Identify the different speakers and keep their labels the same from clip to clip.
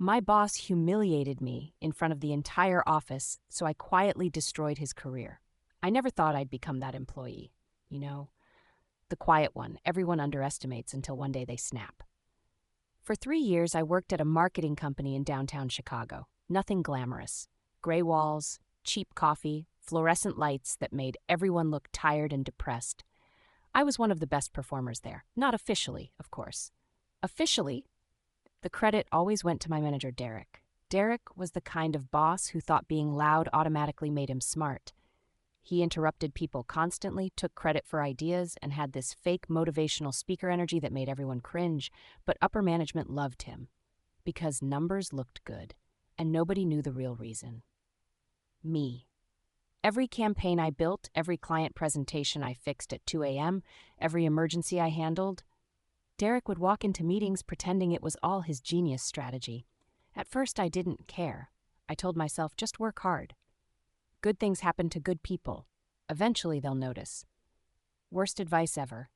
Speaker 1: My boss humiliated me in front of the entire office, so I quietly destroyed his career. I never thought I'd become that employee. You know, the quiet one everyone underestimates until one day they snap. For 3 years, I worked at a marketing company in downtown Chicago. Nothing glamorous. Gray walls, cheap coffee, fluorescent lights that made everyone look tired and depressed. I was one of the best performers there. Not officially, of course. Officially, the credit always went to my manager, Derek. Derek was the kind of boss who thought being loud automatically made him smart. He interrupted people constantly, took credit for ideas, and had this fake motivational speaker energy that made everyone cringe, but upper management loved him because numbers looked good, and nobody knew the real reason. Me. Every campaign I built, every client presentation I fixed at 2 a.m., every emergency I handled, Derek would walk into meetings pretending it was all his genius strategy. At first, I didn't care. I told myself, just work hard. Good things happen to good people. Eventually, they'll notice. Worst advice ever.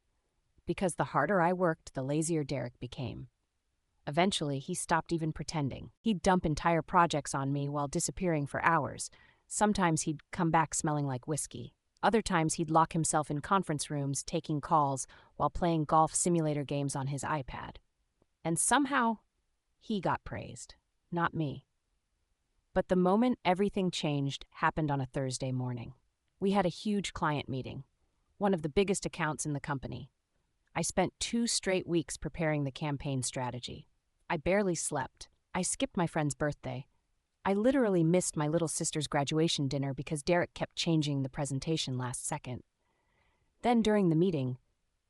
Speaker 1: Because the harder I worked, the lazier Derek became. Eventually, he stopped even pretending. He'd dump entire projects on me while disappearing for hours. Sometimes he'd come back smelling like whiskey. Other times he'd lock himself in conference rooms, taking calls while playing golf simulator games on his iPad. And somehow, he got praised, not me. But the moment everything changed happened on a Thursday morning. We had a huge client meeting, one of the biggest accounts in the company. I spent 2 straight weeks preparing the campaign strategy. I barely slept. I skipped my friend's birthday. I literally missed my little sister's graduation dinner because Derek kept changing the presentation last second. Then during the meeting,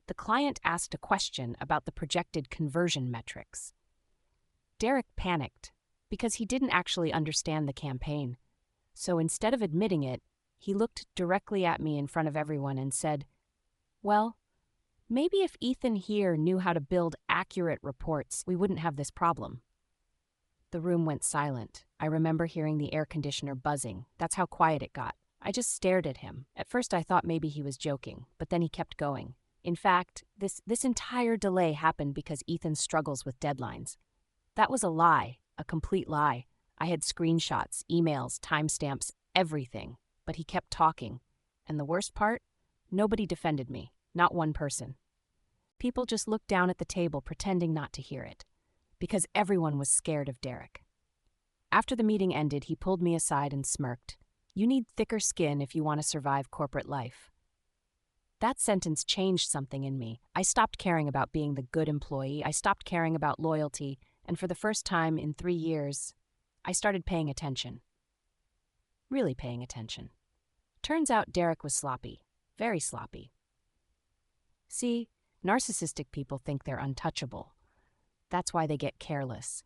Speaker 1: the client asked a question about the projected conversion metrics. Derek panicked because he didn't actually understand the campaign. So instead of admitting it, he looked directly at me in front of everyone and said, "Well, maybe if Ethan here knew how to build accurate reports, we wouldn't have this problem." The room went silent. I remember hearing the air conditioner buzzing. That's how quiet it got. I just stared at him. At first I thought maybe he was joking, but then he kept going. In fact, this entire delay happened because Ethan struggles with deadlines. That was a lie. A complete lie. I had screenshots, emails, timestamps, everything. But he kept talking. And the worst part? Nobody defended me. Not one person. People just looked down at the table pretending not to hear it. Because everyone was scared of Derek. After the meeting ended, he pulled me aside and smirked. "You need thicker skin if you want to survive corporate life." That sentence changed something in me. I stopped caring about being the good employee. I stopped caring about loyalty. And for the first time in 3 years, I started paying attention. Really paying attention. Turns out Derek was sloppy. Very sloppy. See, narcissistic people think they're untouchable. That's why they get careless.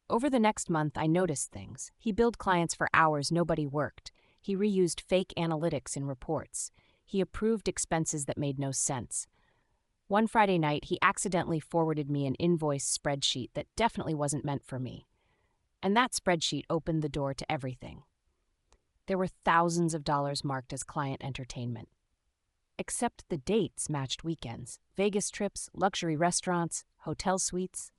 Speaker 1: Over the next month, I noticed things. He billed clients for hours nobody worked. He reused fake analytics in reports. He approved expenses that made no sense. One Friday night, he accidentally forwarded me an invoice spreadsheet that definitely wasn't meant for me. And that spreadsheet opened the door to everything. There were thousands of dollars marked as client entertainment. Except the dates matched weekends. Vegas trips, luxury restaurants, hotel suites.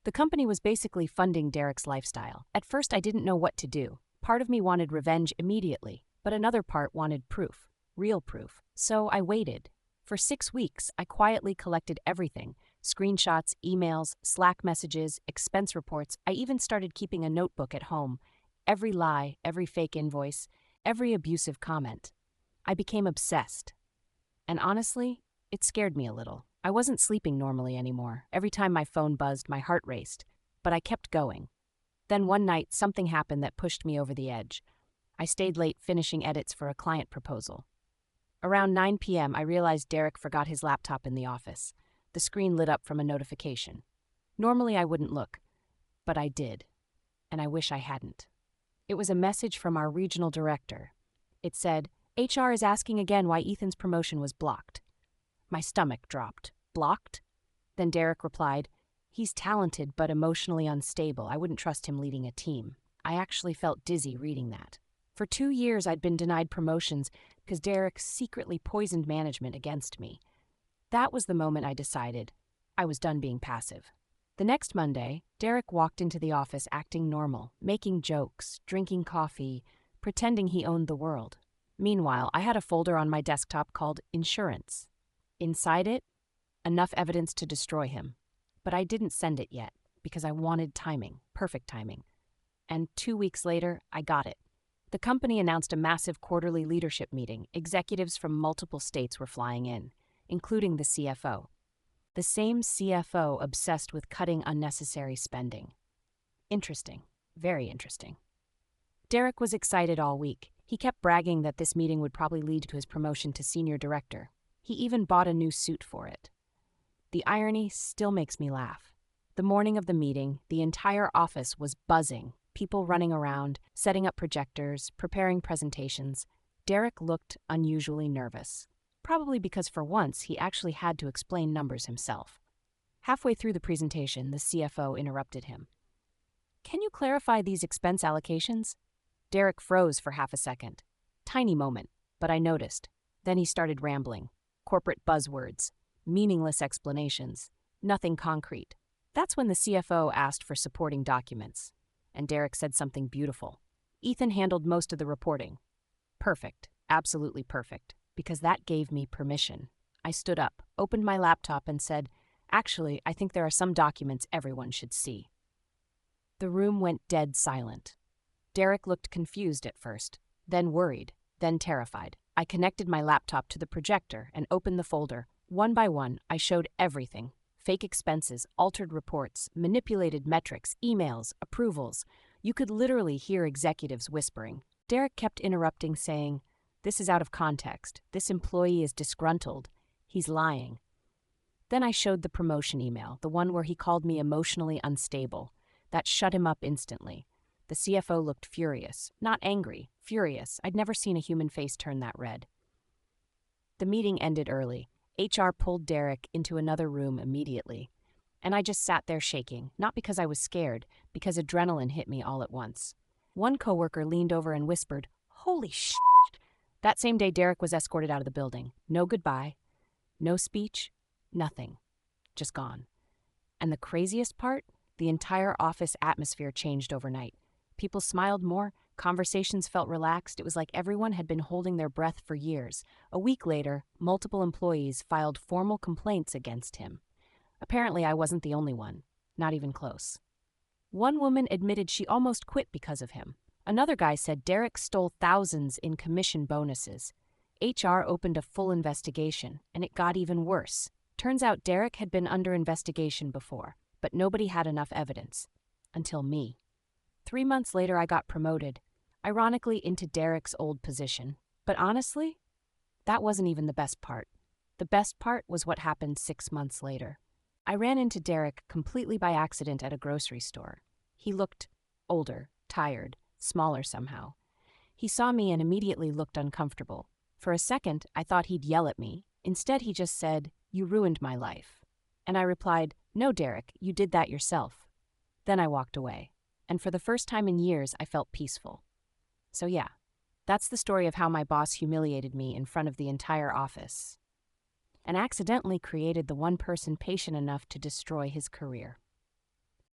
Speaker 1: The company was basically funding Derek's lifestyle. At first, I didn't know what to do. Part of me wanted revenge immediately, but another part wanted proof, real proof. So I waited. For 6 weeks, I quietly collected everything. Screenshots, emails, Slack messages, expense reports. I even started keeping a notebook at home. Every lie, every fake invoice, every abusive comment. I became obsessed. And honestly, it scared me a little. I wasn't sleeping normally anymore. Every time my phone buzzed, my heart raced. But I kept going. Then one night, something happened that pushed me over the edge. I stayed late finishing edits for a client proposal. Around 9 p.m., I realized Derek forgot his laptop in the office. The screen lit up from a notification. Normally, I wouldn't look, but I did, and I wish I hadn't. It was a message from our regional director. It said, "HR is asking again why Ethan's promotion was blocked." My stomach dropped. Blocked? Then Derek replied, "He's talented but emotionally unstable. I wouldn't trust him leading a team." I actually felt dizzy reading that. For 2 years, I'd been denied promotions because Derek secretly poisoned management against me. That was the moment I decided I was done being passive. The next Monday, Derek walked into the office acting normal, making jokes, drinking coffee, pretending he owned the world. Meanwhile, I had a folder on my desktop called Insurance. Inside it, enough evidence to destroy him. But I didn't send it yet, because I wanted timing, perfect timing. And 2 weeks later, I got it. The company announced a massive quarterly leadership meeting. Executives from multiple states were flying in, including the CFO. The same CFO obsessed with cutting unnecessary spending. Interesting. Very interesting. Derek was excited all week. He kept bragging that this meeting would probably lead to his promotion to senior director. He even bought a new suit for it. The irony still makes me laugh. The morning of the meeting, the entire office was buzzing. People running around, setting up projectors, preparing presentations. Derek looked unusually nervous. Probably because for once he actually had to explain numbers himself. Halfway through the presentation, the CFO interrupted him. "Can you clarify these expense allocations?" Derek froze for half a second. Tiny moment, but I noticed. Then he started rambling. Corporate buzzwords, meaningless explanations, nothing concrete. That's when the CFO asked for supporting documents. And Derek said something beautiful. Ethan handled most of the reporting. Perfect, absolutely perfect. Because that gave me permission. I stood up, opened my laptop, and said, "Actually, I think there are some documents everyone should see." The room went dead silent. Derek looked confused at first, then worried, then terrified. I connected my laptop to the projector and opened the folder. One by one, I showed everything. Fake expenses, altered reports, manipulated metrics, emails, approvals. You could literally hear executives whispering. Derek kept interrupting, saying, "This is out of context. This employee is disgruntled. He's lying." Then I showed the promotion email, the one where he called me emotionally unstable. That shut him up instantly. The CFO looked furious. Not angry, furious. I'd never seen a human face turn that red. The meeting ended early. HR pulled Derek into another room immediately. And I just sat there shaking, not because I was scared, because adrenaline hit me all at once. One coworker leaned over and whispered, "Holy shit." That same day, Derek was escorted out of the building. No goodbye, no speech, nothing. Just gone. And the craziest part? The entire office atmosphere changed overnight. People smiled more, conversations felt relaxed. It was like everyone had been holding their breath for years. A week later, multiple employees filed formal complaints against him. Apparently, I wasn't the only one. Not even close. One woman admitted she almost quit because of him. Another guy said Derek stole thousands in commission bonuses. HR opened a full investigation, and it got even worse. Turns out Derek had been under investigation before, but nobody had enough evidence. Until me. 3 months later, I got promoted, ironically into Derek's old position. But honestly, that wasn't even the best part. The best part was what happened 6 months later. I ran into Derek completely by accident at a grocery store. He looked older, tired, smaller somehow. He saw me and immediately looked uncomfortable. For a second, I thought he'd yell at me. Instead, he just said, "You ruined my life." And I replied, "No, Derek, you did that yourself." Then I walked away. And for the first time in years, I felt peaceful. So yeah, that's the story of how my boss humiliated me in front of the entire office and accidentally created the one person patient enough to destroy his career.